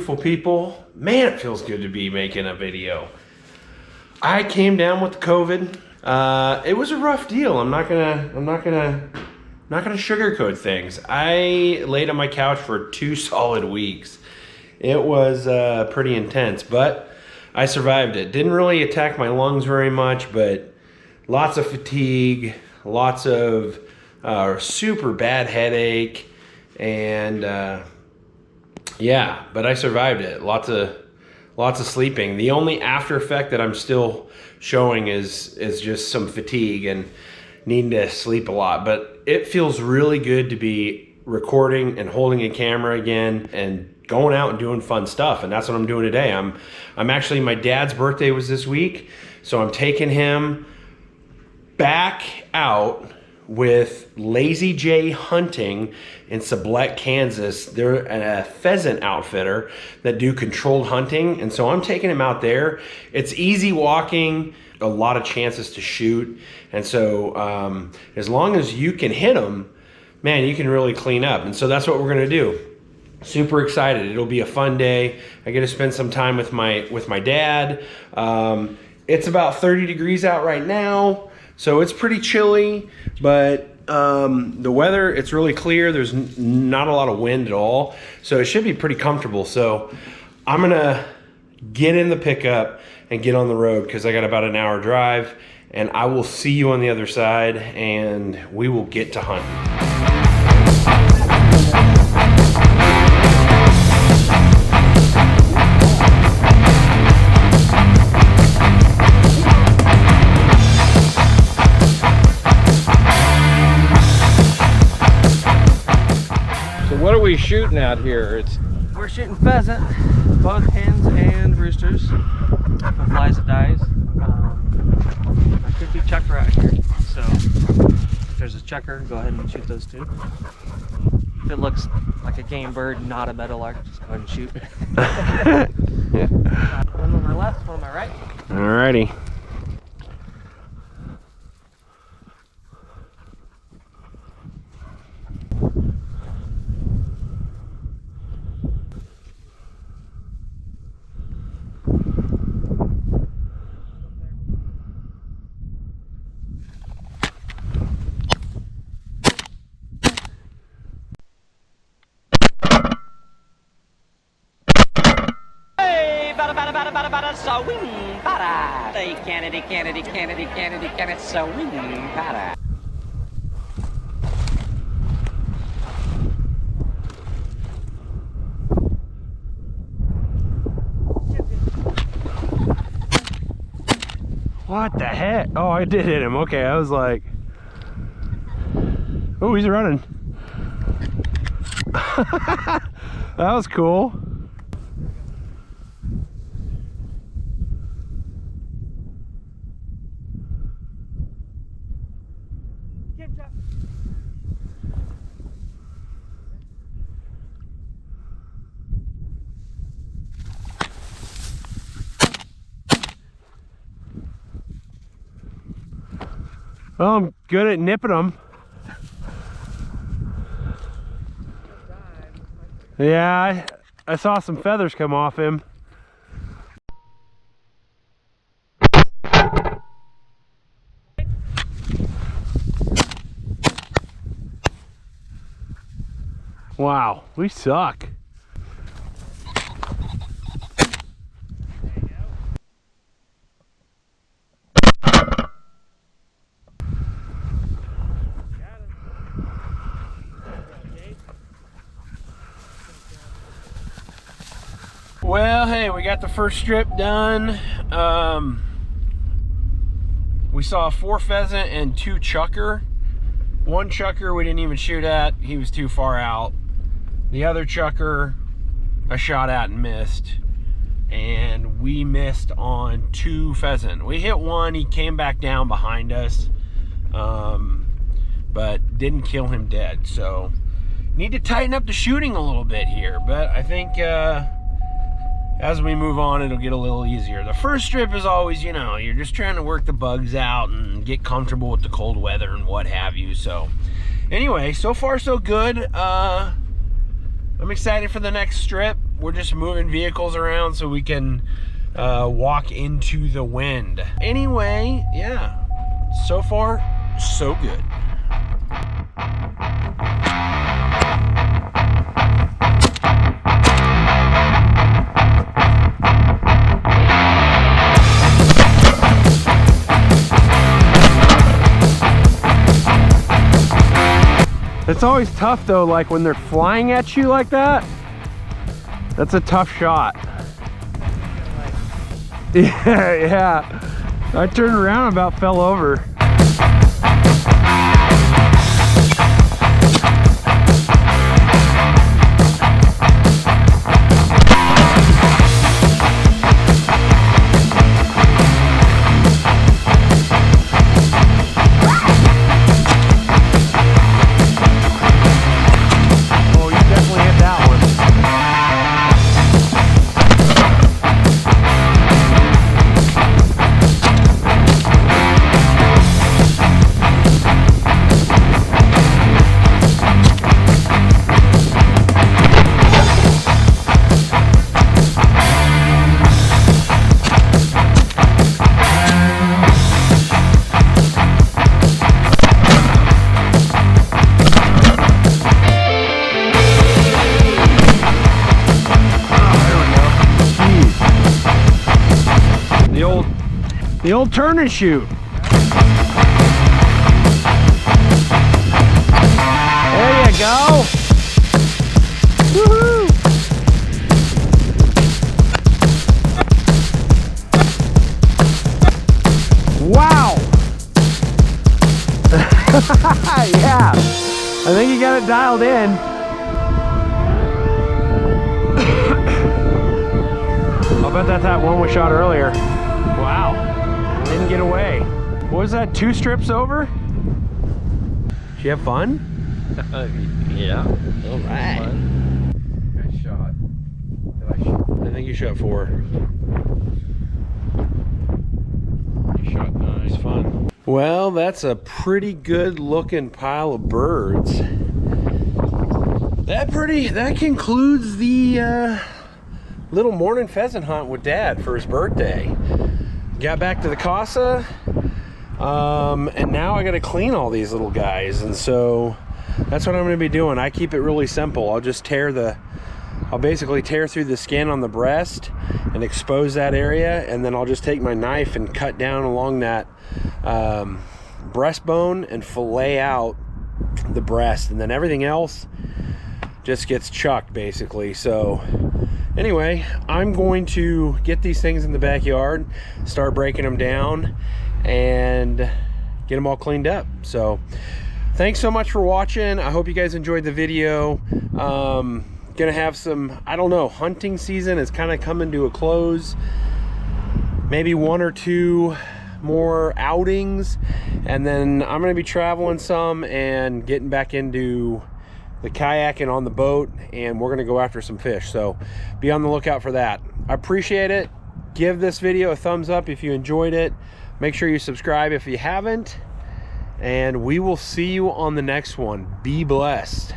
beautiful people. Man, it feels good to be making a video. I came down with the COVID. It was a rough deal. I'm not gonna sugarcoat things. I laid on my couch for 2 solid weeks. It was pretty intense, but I survived it. Didn't really attack my lungs very much, but lots of fatigue, lots of super bad headache, and yeah, but I survived it. Lots of sleeping. The only after effect that I'm still showing is just some fatigue and needing to sleep a lot. But it feels really good to be recording and holding a camera again and going out and doing fun stuff. And that's what I'm doing today. I'm actually, my dad's birthday was this week, so I'm taking him back out with Lazy J Hunting in Sublette, Kansas. They're a pheasant outfitter that do controlled hunting, and so I'm taking him out there. It's easy walking, a lot of chances to shoot, and so as long as you can hit them, man, you can really clean up. And so that's what we're gonna do. Super excited. It'll be a fun day. I get to spend some time with my dad. It's about 30 degrees out right now, so it's pretty chilly, but the weather, it's really clear. There's not a lot of wind at all, so it should be pretty comfortable. So I'm gonna get in the pickup and get on the road because I got about an hour drive, and I will see you on the other side, and we will get to hunting. What are we shooting out here? We're shooting pheasant, both hens and roosters. For flies that dies. I could be chucker out here, so if there's a chucker, go ahead and shoot those two. If it looks like a game bird, not a meadowlark, just go ahead and shoot. Yeah. One on my left, one on my right. Alrighty. So wing para. Kennedy, so wing para. What the heck? Oh, I did hit him. Okay, I was like, oh, he's running. That was cool. Well, I'm good at nipping them. Yeah, I saw some feathers come off him. Wow, we suck. Well, hey, we got the first strip done. We saw 4 pheasant and 2 chucker. 1 chucker we didn't even shoot at. He was too far out. The other chucker I shot at and missed. And we missed on 2 pheasant. We hit 1, he came back down behind us. But didn't kill him dead. So, need to tighten up the shooting a little bit here. But I think as we move on, it'll get a little easier. The first strip is always, you know, you're just trying to work the bugs out and get comfortable with the cold weather and what have you. So anyway, so far so good. I'm excited for the next strip. we're just moving vehicles around so we can walk into the wind. Anyway, yeah, so far, so good. It's always tough though, like when they're flying at you like that. That's a tough shot. Yeah. I turned around and about fell over. The old turn and shoot. There you go. Woohoo! Wow. Yeah. I think you got it dialed in. I'll bet that's that one we shot earlier. Wow. Didn't get away. What was that, 2 strips over? Did you have fun? Yeah. All right. Nice shot. I think you shot 4. You shot 9. It's fun. Well, that's a pretty good looking pile of birds. That concludes the little morning pheasant hunt with Dad for his birthday. Got back to the casa, and now I got to clean all these little guys, and so that's what I'm going to be doing. I keep it really simple. I'll basically tear through the skin on the breast and expose that area, and then I'll just take my knife and cut down along that breastbone and fillet out the breast, and then everything else just gets chucked basically. So anyway, I'm going to get these things in the backyard, start breaking them down, and get them all cleaned up. So thanks so much for watching. I hope you guys enjoyed the video. Gonna have some, I don't know, hunting season is kind of coming to a close. Maybe 1 or 2 more outings, and then I'm gonna be traveling some and getting back into the kayaking on the boat, and we're gonna go after some fish, so be on the lookout for that. I appreciate it. Give this video a thumbs up if you enjoyed it. Make sure you subscribe if you haven't, and we will see you on the next one. Be blessed.